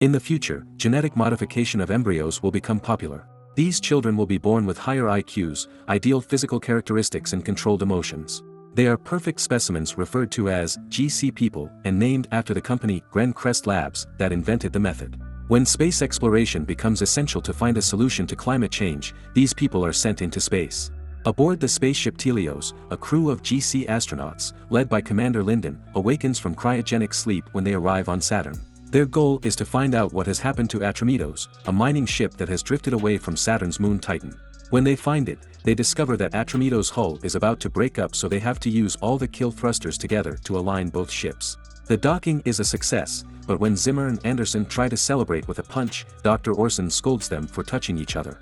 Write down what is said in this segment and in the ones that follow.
In the future, genetic modification of embryos will become popular. These children will be born with higher IQs, ideal physical characteristics and controlled emotions. They are perfect specimens referred to as GC people and named after the company Gren Crest Labs that invented the method. When space exploration becomes essential to find a solution to climate change, these people are sent into space. Aboard the spaceship Telios, a crew of GC astronauts, led by Commander Linden, awakens from cryogenic sleep when they arrive on Saturn. Their goal is to find out what has happened to Atramitos, a mining ship that has drifted away from Saturn's moon Titan. When they find it, they discover that Atramitos' hull is about to break up, so they have to use all the kill thrusters together to align both ships. The docking is a success, but when Zimmer and Anderson try to celebrate with a punch, Dr. Orson scolds them for touching each other.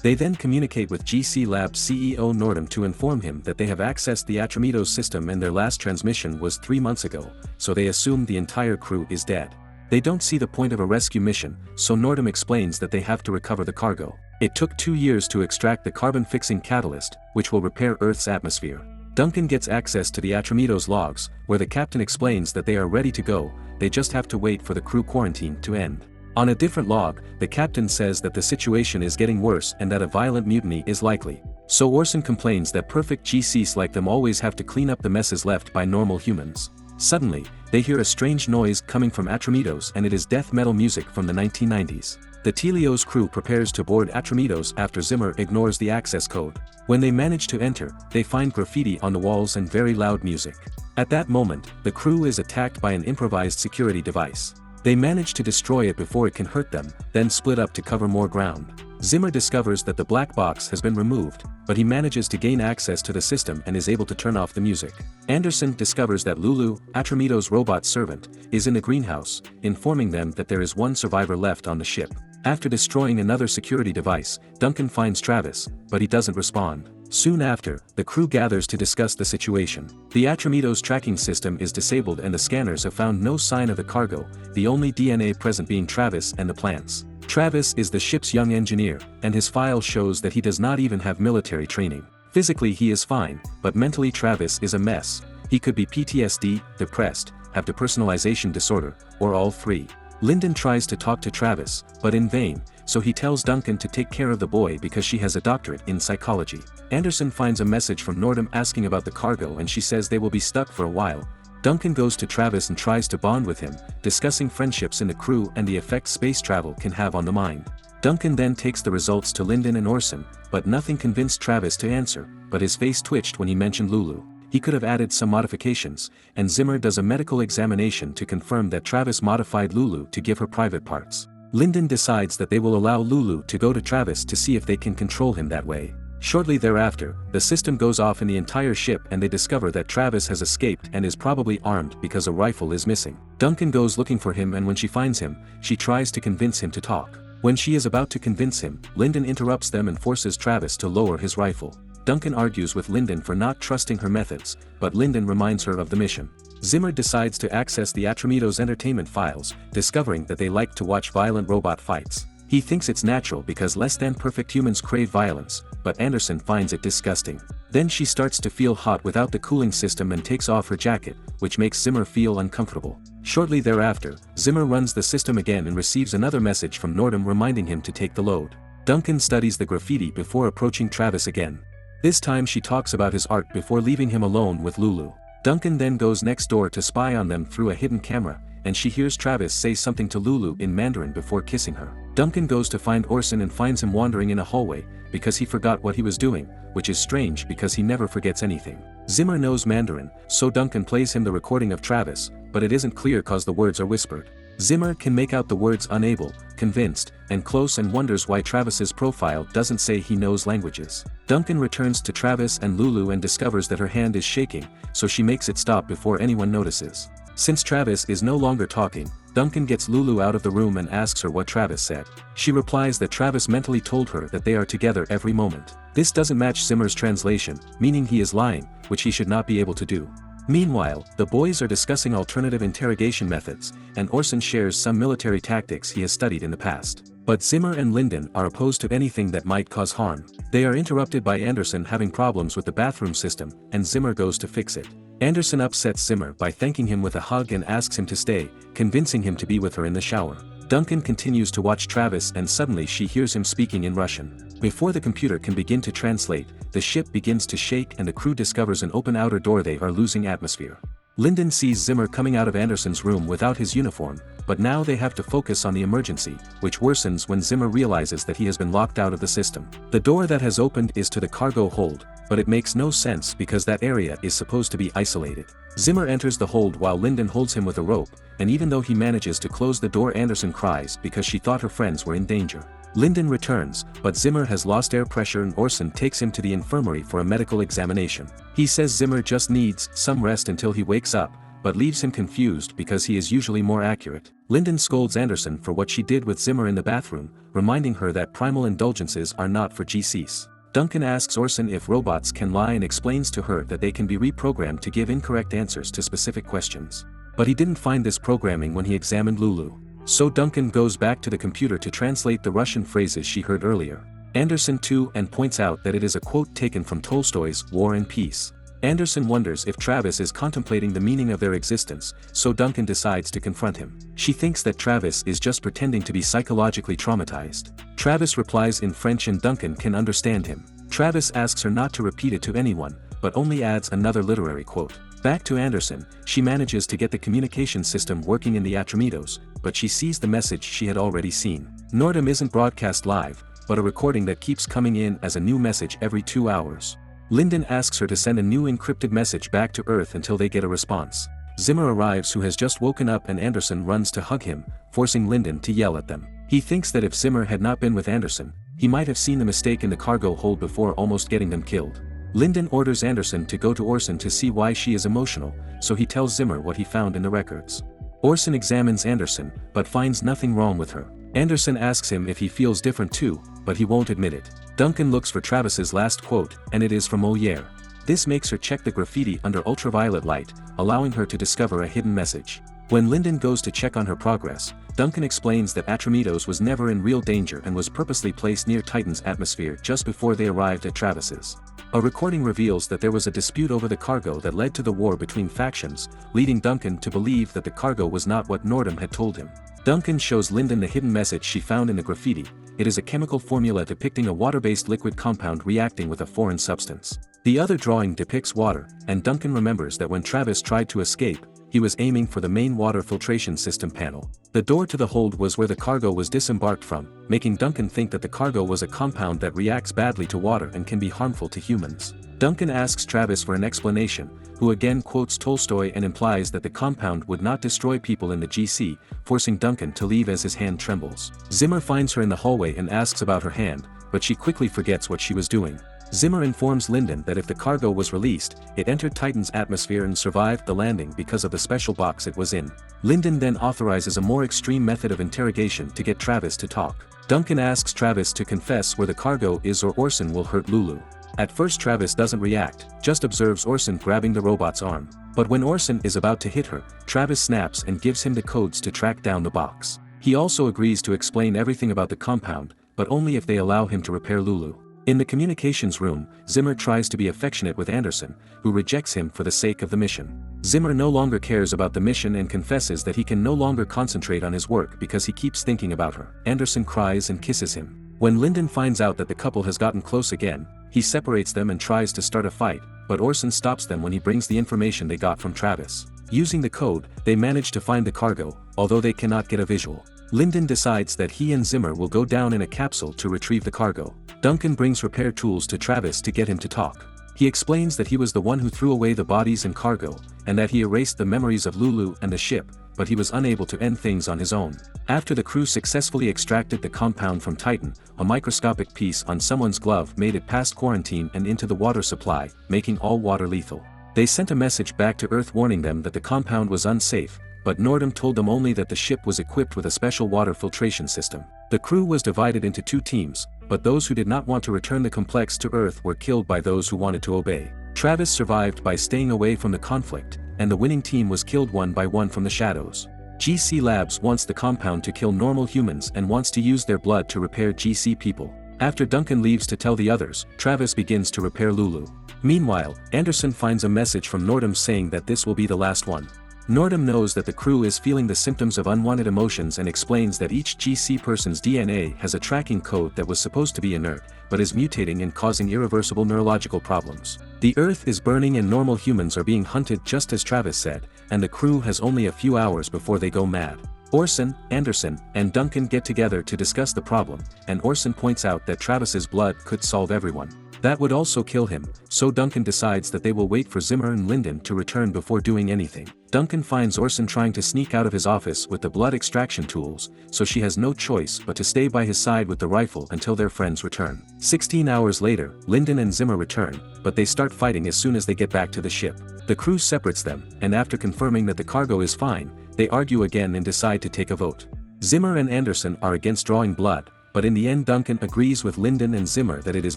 They then communicate with GC Labs CEO Nordum to inform him that they have accessed the Atramitos system and their last transmission was 3 months ago, so they assume the entire crew is dead. They don't see the point of a rescue mission, so Nordum explains that they have to recover the cargo. It took 2 years to extract the carbon-fixing catalyst, which will repair Earth's atmosphere. Duncan gets access to the Atramitos logs, where the captain explains that they are ready to go, they just have to wait for the crew quarantine to end. On a different log, the captain says that the situation is getting worse and that a violent mutiny is likely. So Orson complains that perfect GCs like them always have to clean up the messes left by normal humans. Suddenly, they hear a strange noise coming from Atramitos, and it is death metal music from the 1990s. The Telios crew prepares to board Atramitos after Zimmer ignores the access code. When they manage to enter, they find graffiti on the walls and very loud music. At that moment, the crew is attacked by an improvised security device. They manage to destroy it before it can hurt them, then split up to cover more ground. Zimmer discovers that the black box has been removed, but he manages to gain access to the system and is able to turn off the music. Anderson discovers that Lulu, Atramitos' robot servant, is in the greenhouse, informing them that there is one survivor left on the ship. After destroying another security device, Duncan finds Travis, but he doesn't respond. Soon after, the crew gathers to discuss the situation. The Atramitos tracking system is disabled and the scanners have found no sign of the cargo, the only DNA present being Travis and the plants. Travis is the ship's young engineer, and his file shows that he does not even have military training. Physically he is fine, but mentally Travis is a mess. He could be PTSD, depressed, have depersonalization disorder, or all three. Linden tries to talk to Travis, but in vain, so he tells Duncan to take care of the boy because she has a doctorate in psychology. Anderson finds a message from Nordum asking about the cargo and she says they will be stuck for a while. Duncan goes to Travis and tries to bond with him, discussing friendships in the crew and the effect space travel can have on the mind. Duncan then takes the results to Linden and Orson, but nothing convinced Travis to answer, but his face twitched when he mentioned Lulu. He could have added some modifications, and Zimmer does a medical examination to confirm that Travis modified Lulu to give her private parts. Linden decides that they will allow Lulu to go to Travis to see if they can control him that way. Shortly thereafter, the system goes off in the entire ship and they discover that Travis has escaped and is probably armed because a rifle is missing. Duncan goes looking for him and when she finds him, she tries to convince him to talk. When she is about to convince him, Linden interrupts them and forces Travis to lower his rifle. Duncan argues with Linden for not trusting her methods, but Linden reminds her of the mission. Zimmer decides to access the Atramitos entertainment files, discovering that they like to watch violent robot fights. He thinks it's natural because less than perfect humans crave violence, but Anderson finds it disgusting. Then she starts to feel hot without the cooling system and takes off her jacket, which makes Zimmer feel uncomfortable. Shortly thereafter, Zimmer runs the system again and receives another message from Nordum reminding him to take the load. Duncan studies the graffiti before approaching Travis again. This time she talks about his art before leaving him alone with Lulu. Duncan then goes next door to spy on them through a hidden camera, and she hears Travis say something to Lulu in Mandarin before kissing her. Duncan goes to find Orson and finds him wandering in a hallway, because he forgot what he was doing, which is strange because he never forgets anything. Zimmer knows Mandarin, so Duncan plays him the recording of Travis, but it isn't clear cause the words are whispered. Zimmer can make out the words unable, convinced, and close and wonders why Travis's profile doesn't say he knows languages. Duncan returns to Travis and Lulu and discovers that her hand is shaking, so she makes it stop before anyone notices. Since Travis is no longer talking, Duncan gets Lulu out of the room and asks her what Travis said. She replies that Travis mentally told her that they are together every moment. This doesn't match Zimmer's translation, meaning he is lying, which he should not be able to do. Meanwhile, the boys are discussing alternative interrogation methods, and Orson shares some military tactics he has studied in the past. But Zimmer and Linden are opposed to anything that might cause harm. They are interrupted by Anderson having problems with the bathroom system, and Zimmer goes to fix it. Anderson upsets Zimmer by thanking him with a hug and asks him to stay, convincing him to be with her in the shower. Duncan continues to watch Travis and suddenly she hears him speaking in Russian. Before the computer can begin to translate, the ship begins to shake and the crew discovers an open outer door. They are losing atmosphere. Lyndon sees Zimmer coming out of Anderson's room without his uniform, but now they have to focus on the emergency, which worsens when Zimmer realizes that he has been locked out of the system. The door that has opened is to the cargo hold, but it makes no sense because that area is supposed to be isolated. Zimmer enters the hold while Lyndon holds him with a rope, and even though he manages to close the door, Anderson cries because she thought her friends were in danger. Lyndon returns, but Zimmer has lost air pressure and Orson takes him to the infirmary for a medical examination. He says Zimmer just needs some rest until he wakes up, but leaves him confused because he is usually more accurate. Lyndon scolds Anderson for what she did with Zimmer in the bathroom, reminding her that primal indulgences are not for GCs. Duncan asks Orson if robots can lie and explains to her that they can be reprogrammed to give incorrect answers to specific questions. But he didn't find this programming when he examined Lulu. So Duncan goes back to the computer to translate the Russian phrases she heard earlier. Anderson too and points out that it is a quote taken from Tolstoy's War and Peace. Anderson wonders if Travis is contemplating the meaning of their existence, so Duncan decides to confront him. She thinks that Travis is just pretending to be psychologically traumatized. Travis replies in French and Duncan can understand him. Travis asks her not to repeat it to anyone, but only adds another literary quote. Back to Anderson, she manages to get the communication system working in the Atramitos, but she sees the message she had already seen. Nordum isn't broadcast live, but a recording that keeps coming in as a new message every 2 hours. Lyndon asks her to send a new encrypted message back to Earth until they get a response. Zimmer arrives, who has just woken up, and Anderson runs to hug him, forcing Lyndon to yell at them. He thinks that if Zimmer had not been with Anderson, he might have seen the mistake in the cargo hold before almost getting them killed. Lyndon orders Anderson to go to Orson to see why she is emotional, so he tells Zimmer what he found in the records. Orson examines Anderson, but finds nothing wrong with her. Anderson asks him if he feels different too, but he won't admit it. Duncan looks for Travis's last quote, and it is from Molière. This makes her check the graffiti under ultraviolet light, allowing her to discover a hidden message. When Lyndon goes to check on her progress, Duncan explains that Atramitos was never in real danger and was purposely placed near Titan's atmosphere just before they arrived at Travis's. A recording reveals that there was a dispute over the cargo that led to the war between factions, leading Duncan to believe that the cargo was not what Nordum had told him. Duncan shows Lyndon the hidden message she found in the graffiti. It is a chemical formula depicting a water-based liquid compound reacting with a foreign substance. The other drawing depicts water, and Duncan remembers that when Travis tried to escape, he was aiming for the main water filtration system panel. The door to the hold was where the cargo was disembarked from, making Duncan think that the cargo was a compound that reacts badly to water and can be harmful to humans. Duncan asks Travis for an explanation, who again quotes Tolstoy and implies that the compound would not destroy people in the GC, forcing Duncan to leave as his hand trembles. Zimmer finds her in the hallway and asks about her hand, but she quickly forgets what she was doing. Zimmer informs Lyndon that if the cargo was released, it entered Titan's atmosphere and survived the landing because of the special box it was in. Lyndon then authorizes a more extreme method of interrogation to get Travis to talk. Duncan asks Travis to confess where the cargo is or Orson will hurt Lulu. At first Travis doesn't react, just observes Orson grabbing the robot's arm. But when Orson is about to hit her, Travis snaps and gives him the codes to track down the box. He also agrees to explain everything about the compound, but only if they allow him to repair Lulu. In the communications room, Zimmer tries to be affectionate with Anderson, who rejects him for the sake of the mission. Zimmer no longer cares about the mission and confesses that he can no longer concentrate on his work because he keeps thinking about her. Anderson cries and kisses him. When Lyndon finds out that the couple has gotten close again, he separates them and tries to start a fight, but Orson stops them when he brings the information they got from Travis. Using the code, they manage to find the cargo, although they cannot get a visual. Lyndon decides that he and Zimmer will go down in a capsule to retrieve the cargo. Duncan brings repair tools to Travis to get him to talk. He explains that he was the one who threw away the bodies and cargo, and that he erased the memories of Lulu and the ship, but he was unable to end things on his own. After the crew successfully extracted the compound from Titan, a microscopic piece on someone's glove made it past quarantine and into the water supply, making all water lethal. They sent a message back to Earth warning them that the compound was unsafe, but Nordum told them only that the ship was equipped with a special water filtration system. The crew was divided into 2 teams, but those who did not want to return the complex to Earth were killed by those who wanted to obey. Travis survived by staying away from the conflict, and the winning team was killed one by one from the shadows. GC Labs wants the compound to kill normal humans and wants to use their blood to repair GC people. After Duncan leaves to tell the others, Travis begins to repair Lulu. Meanwhile, Anderson finds a message from Nordum saying that this will be the last one. Nordum knows that the crew is feeling the symptoms of unwanted emotions and explains that each GC person's DNA has a tracking code that was supposed to be inert, but is mutating and causing irreversible neurological problems. The Earth is burning and normal humans are being hunted just as Travis said, and the crew has only a few hours before they go mad. Orson, Anderson, and Duncan get together to discuss the problem, and Orson points out that Travis's blood could solve everyone. That would also kill him, so Duncan decides that they will wait for Zimmer and Lyndon to return before doing anything. Duncan finds Orson trying to sneak out of his office with the blood extraction tools, so she has no choice but to stay by his side with the rifle until their friends return. 16 hours later, Lyndon and Zimmer return, but they start fighting as soon as they get back to the ship. The crew separates them, and after confirming that the cargo is fine, they argue again and decide to take a vote. Zimmer and Anderson are against drawing blood, but in the end Duncan agrees with Lyndon and Zimmer that it is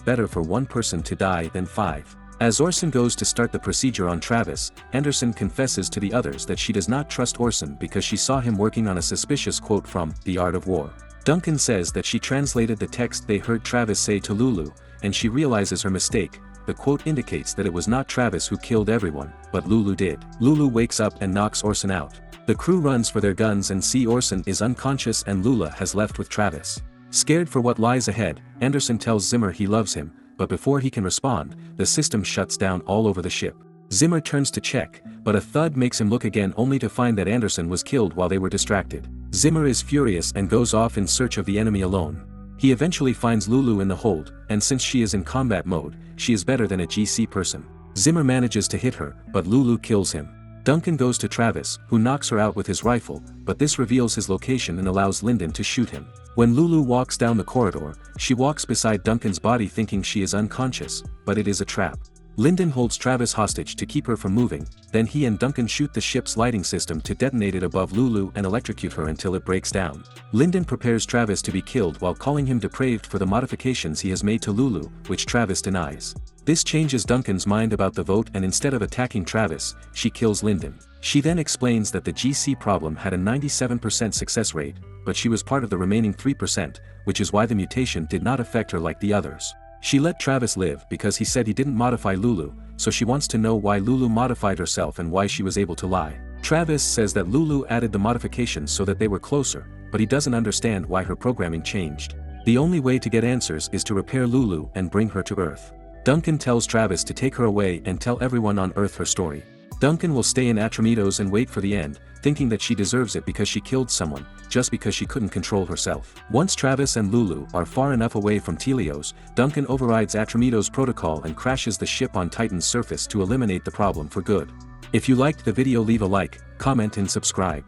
better for one person to die than 5. As Orson goes to start the procedure on Travis, Anderson confesses to the others that she does not trust Orson because she saw him working on a suspicious quote from The Art of War. Duncan says that she translated the text they heard Travis say to Lulu, and she realizes her mistake. The quote indicates that it was not Travis who killed everyone, but Lulu did. Lulu wakes up and knocks Orson out. The crew runs for their guns and see Orson is unconscious and Lula has left with Travis. Scared for what lies ahead, Anderson tells Zimmer he loves him, but before he can respond, the system shuts down all over the ship. Zimmer turns to check, but a thud makes him look again only to find that Anderson was killed while they were distracted. Zimmer is furious and goes off in search of the enemy alone. He eventually finds Lulu in the hold, and since she is in combat mode, she is better than a GC person. Zimmer manages to hit her, but Lulu kills him. Duncan goes to Travis, who knocks her out with his rifle, but this reveals his location and allows Lyndon to shoot him. When Lulu walks down the corridor, she walks beside Duncan's body thinking she is unconscious, but it is a trap. Lyndon holds Travis hostage to keep her from moving, then he and Duncan shoot the ship's lighting system to detonate it above Lulu and electrocute her until it breaks down. Lyndon prepares Travis to be killed while calling him depraved for the modifications he has made to Lulu, which Travis denies. This changes Duncan's mind about the vote and instead of attacking Travis, she kills Lyndon. She then explains that the GC problem had a 97% success rate, but she was part of the remaining 3%, which is why the mutation did not affect her like the others. She let Travis live because he said he didn't modify Lulu, so she wants to know why Lulu modified herself and why she was able to lie. Travis says that Lulu added the modifications so that they were closer, but he doesn't understand why her programming changed. The only way to get answers is to repair Lulu and bring her to Earth. Duncan tells Travis to take her away and tell everyone on Earth her story. Duncan will stay in Atramitos and wait for the end, thinking that she deserves it because she killed someone, just because she couldn't control herself. Once Travis and Lulu are far enough away from Telios, Duncan overrides Atramitos' protocol and crashes the ship on Titan's surface to eliminate the problem for good. If you liked the video, leave a like, comment and subscribe.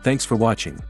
Thanks for watching.